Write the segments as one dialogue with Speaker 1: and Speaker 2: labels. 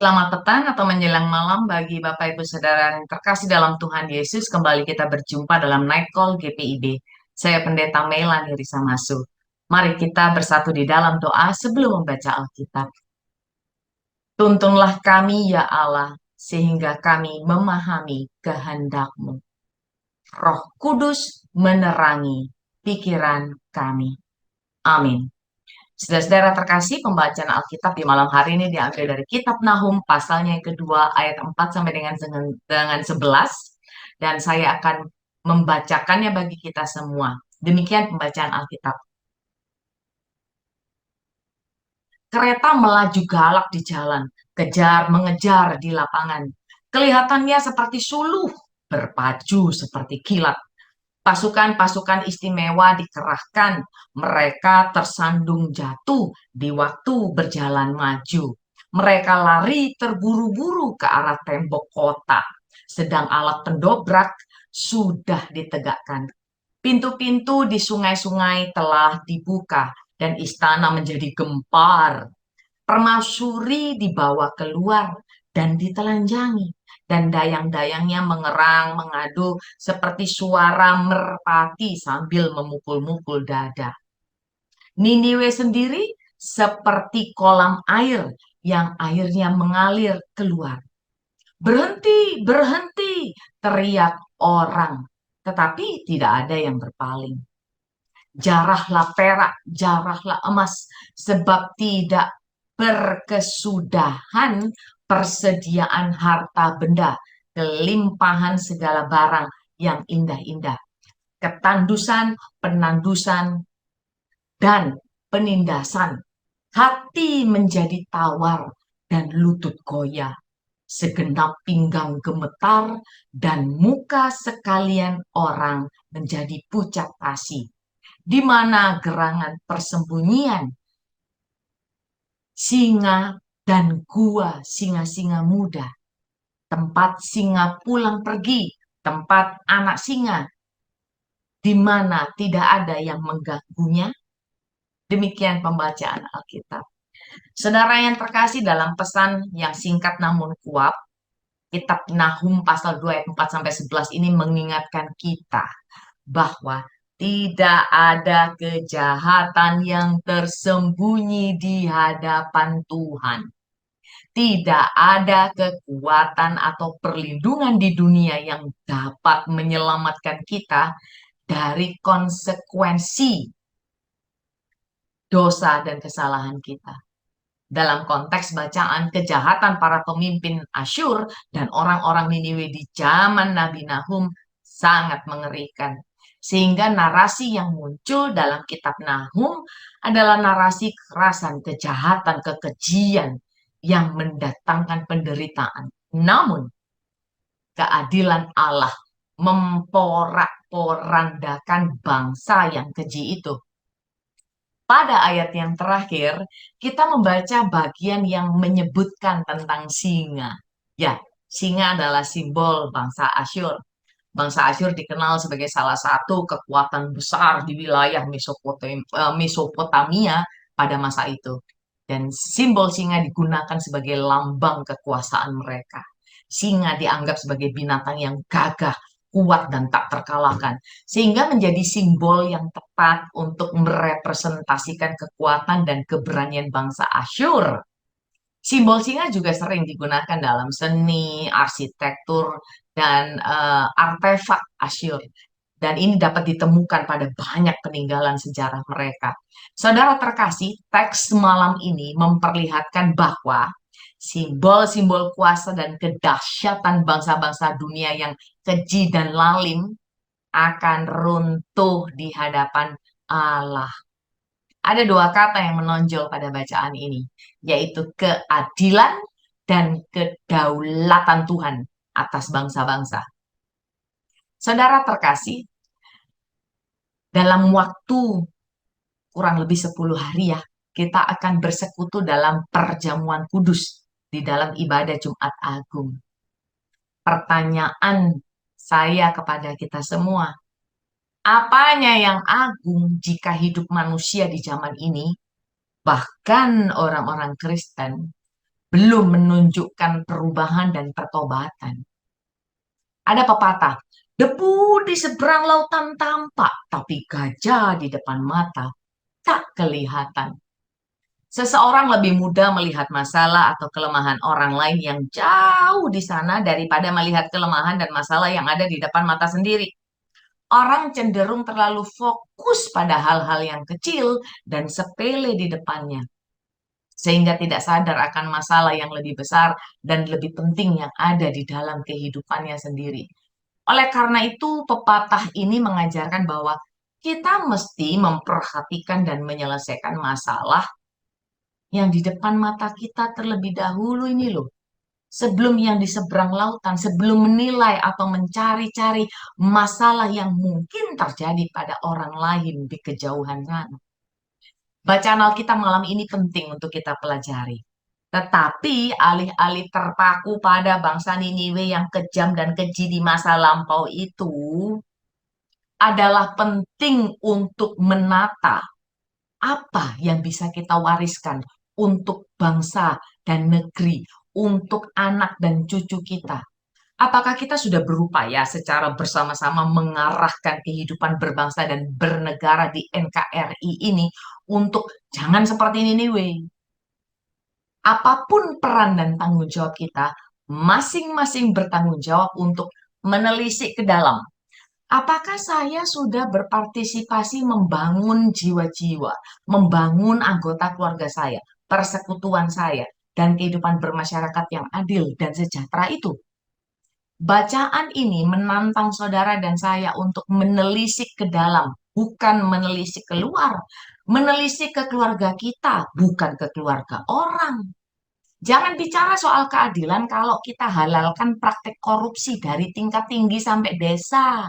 Speaker 1: Selamat petang atau menjelang malam bagi Bapak Ibu Saudara yang terkasih dalam Tuhan Yesus. Kembali kita berjumpa dalam Night Call GPIB. Saya Pendeta Melani Risa Masu. Mari kita bersatu di dalam doa sebelum membaca Alkitab. Tuntunlah kami ya Allah, sehingga kami memahami kehendak-Mu. Roh Kudus menerangi pikiran kami. Amin. Saudara-saudara terkasih, pembacaan Alkitab di malam hari ini diambil dari Kitab Nahum, pasalnya yang kedua, ayat 4 sampai dengan 11. Dan saya akan membacakannya bagi kita semua. Demikian pembacaan Alkitab. Kereta melaju galak di jalan, kejar mengejar di lapangan. Kelihatannya seperti suluh, berpacu seperti kilat. Pasukan-pasukan istimewa dikerahkan. Mereka tersandung jatuh di waktu berjalan maju. Mereka lari terburu-buru ke arah tembok kota. Sedang alat pendobrak sudah ditegakkan. Pintu-pintu di sungai-sungai telah dibuka dan istana menjadi gempar. Permaisuri dibawa keluar dan ditelanjangi, dan dayang-dayangnya mengerang, mengadu seperti suara merpati sambil memukul-mukul dada. Niniwe sendiri seperti kolam air yang airnya mengalir keluar. Berhenti, berhenti, teriak orang, tetapi tidak ada yang berpaling. Jarahlah perak, jarahlah emas, sebab tidak berkesudahan persediaan harta benda, kelimpahan segala barang yang indah-indah, ketandusan, penandusan, dan penindasan. Hati menjadi tawar dan lutut goyah, segenap pinggang gemetar, dan muka sekalian orang menjadi pucat pasi. Di mana gerangan persembunyian singa dan gua singa-singa muda, tempat singa pulang pergi, tempat anak singa, di mana tidak ada yang mengganggunya. Demikian pembacaan Alkitab. Saudara yang terkasih, dalam pesan yang singkat namun kuat, Kitab Nahum pasal 2 ayat 4 sampai 11 ini mengingatkan kita bahwa tidak ada kejahatan yang tersembunyi di hadapan Tuhan. Tidak ada kekuatan atau perlindungan di dunia yang dapat menyelamatkan kita dari konsekuensi dosa dan kesalahan kita. Dalam konteks bacaan, kejahatan para pemimpin Asyur dan orang-orang Niniwe di zaman Nabi Nahum sangat mengerikan. Sehingga narasi yang muncul dalam kitab Nahum adalah narasi kekerasan, kejahatan, kekejian yang mendatangkan penderitaan. Namun, keadilan Allah memporak-porandakan bangsa yang keji itu. Pada ayat yang terakhir, kita membaca bagian yang menyebutkan tentang singa. Ya, singa adalah simbol bangsa Asyur. Bangsa Asyur dikenal sebagai salah satu kekuatan besar di wilayah Mesopotamia pada masa itu. Dan simbol singa digunakan sebagai lambang kekuasaan mereka. Singa dianggap sebagai binatang yang gagah, kuat, dan tak terkalahkan. Sehingga menjadi simbol yang tepat untuk merepresentasikan kekuatan dan keberanian bangsa Asyur. Simbol singa juga sering digunakan dalam seni, arsitektur, dan artefak Asyur. Dan ini dapat ditemukan pada banyak peninggalan sejarah mereka. Saudara terkasih, teks malam ini memperlihatkan bahwa simbol-simbol kuasa dan kedahsyatan bangsa-bangsa dunia yang keji dan lalim akan runtuh di hadapan Allah. Ada dua kata yang menonjol pada bacaan ini, yaitu keadilan dan kedaulatan Tuhan atas bangsa-bangsa. Saudara terkasih, dalam waktu kurang lebih 10 hari ya, kita akan bersekutu dalam perjamuan kudus di dalam ibadah Jumat Agung. Pertanyaan saya kepada kita semua, apanya yang agung jika hidup manusia di zaman ini, bahkan orang-orang Kristen, belum menunjukkan perubahan dan pertobatan. Ada pepatah, debu di seberang lautan tampak, tapi gajah di depan mata tak kelihatan. Seseorang lebih mudah melihat masalah atau kelemahan orang lain yang jauh di sana daripada melihat kelemahan dan masalah yang ada di depan mata sendiri. Orang cenderung terlalu fokus pada hal-hal yang kecil dan sepele di depannya, sehingga tidak sadar akan masalah yang lebih besar dan lebih penting yang ada di dalam kehidupannya sendiri. Oleh karena itu, pepatah ini mengajarkan bahwa kita mesti memperhatikan dan menyelesaikan masalah yang di depan mata kita terlebih dahulu ini loh. Sebelum yang di seberang lautan, sebelum menilai atau mencari-cari masalah yang mungkin terjadi pada orang lain di kejauhan sana. Bacaan Alkitab malam ini penting untuk kita pelajari. Tetapi alih-alih terpaku pada bangsa Niniwe yang kejam dan keji di masa lampau itu, adalah penting untuk menata apa yang bisa kita wariskan untuk bangsa dan negeri, untuk anak dan cucu kita. Apakah kita sudah berupaya secara bersama-sama mengarahkan kehidupan berbangsa dan bernegara di NKRI ini untuk jangan seperti ini, weh. Apapun peran dan tanggung jawab kita, masing-masing bertanggung jawab untuk menelisik ke dalam. Apakah saya sudah berpartisipasi membangun jiwa-jiwa, membangun anggota keluarga saya, persekutuan saya, dan kehidupan bermasyarakat yang adil dan sejahtera itu? Bacaan ini menantang saudara dan saya untuk menelisik ke dalam, bukan menelisik keluar. Menelisik ke keluarga kita, bukan ke keluarga orang. Jangan bicara soal keadilan kalau kita halalkan praktek korupsi dari tingkat tinggi sampai desa.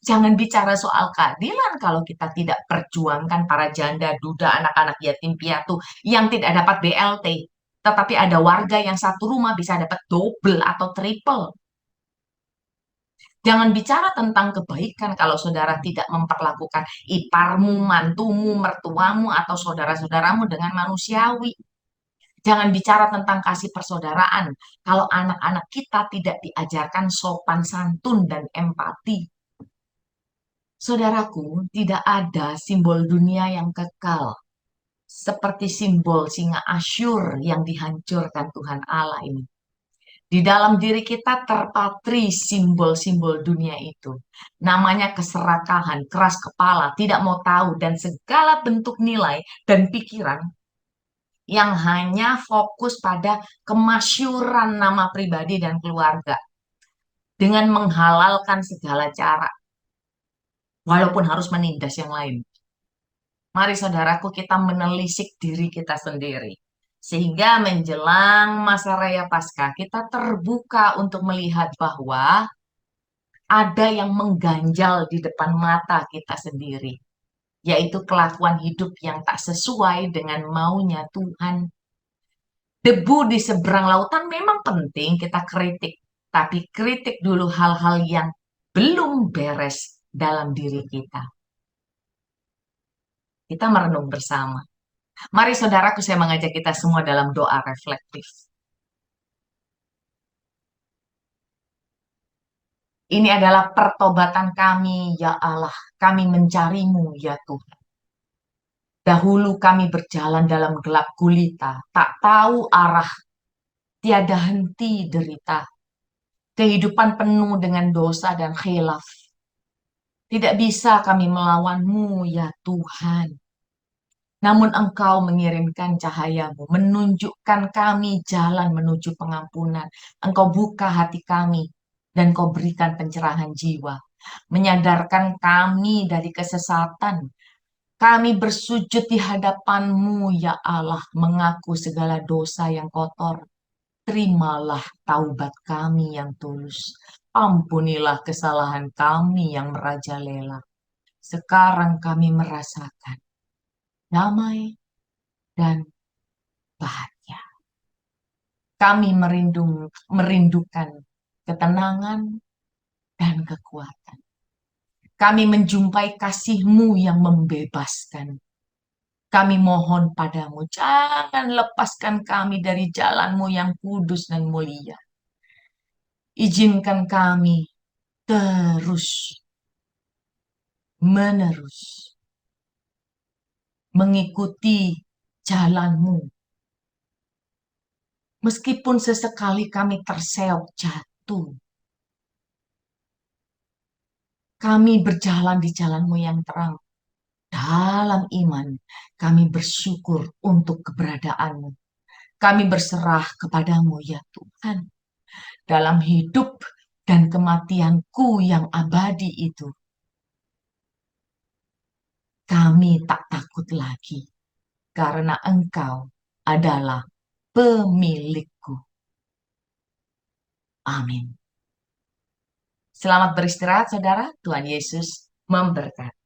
Speaker 1: Jangan bicara soal keadilan kalau kita tidak perjuangkan para janda, duda, anak-anak yatim piatu yang tidak dapat BLT. Tetapi ada warga yang satu rumah bisa dapat double atau triple. Jangan bicara tentang kebaikan kalau saudara tidak memperlakukan iparmu, mantumu, mertuamu, atau saudara-saudaramu dengan manusiawi. Jangan bicara tentang kasih persaudaraan kalau anak-anak kita tidak diajarkan sopan santun dan empati. Saudaraku, tidak ada simbol dunia yang kekal seperti simbol singa Asyur yang dihancurkan Tuhan Allah ini. Di dalam diri kita terpatri simbol-simbol dunia itu. Namanya keserakahan, keras kepala, tidak mau tahu, dan segala bentuk nilai dan pikiran yang hanya fokus pada kemasyuran nama pribadi dan keluarga dengan menghalalkan segala cara, walaupun harus menindas yang lain. Mari saudaraku kita menelisik diri kita sendiri. Sehingga menjelang masa raya Paskah kita terbuka untuk melihat bahwa ada yang mengganjal di depan mata kita sendiri, yaitu kelakuan hidup yang tak sesuai dengan maunya Tuhan. Debu di seberang lautan memang penting kita kritik, tapi kritik dulu hal-hal yang belum beres dalam diri kita. Kita merenung bersama. Mari saudaraku, saya mengajak kita semua dalam doa reflektif. Ini adalah pertobatan kami, ya Allah. Kami mencarimu, ya Tuhan. Dahulu kami berjalan dalam gelap gulita, tak tahu arah, tiada henti derita. Kehidupan penuh dengan dosa dan khilaf. Tidak bisa kami melawanmu, ya Tuhan. Namun Engkau mengirimkan cahayamu, menunjukkan kami jalan menuju pengampunan. Engkau buka hati kami, dan Kau berikan pencerahan jiwa. Menyadarkan kami dari kesesatan. Kami bersujud di hadapan-Mu, ya Allah, mengaku segala dosa yang kotor. Terimalah taubat kami yang tulus. Ampunilah kesalahan kami yang merajalela. Sekarang kami merasakan damai dan bahagia. Kami merindukan ketenangan dan kekuatan. Kami menjumpai kasih-Mu yang membebaskan. Kami mohon padamu, jangan lepaskan kami dari jalanmu yang kudus dan mulia. Izinkan kami terus menerus mengikuti jalanmu. Meskipun sesekali kami terseok jatuh, kami berjalan di jalanmu yang terang. Dalam iman, kami bersyukur untuk keberadaanmu. Kami berserah kepadamu, ya Tuhan. Dalam hidup dan kematianku yang abadi itu, kami tak takut lagi, karena Engkau adalah pemilikku. Amin. Selamat beristirahat, saudara. Tuhan Yesus memberkati.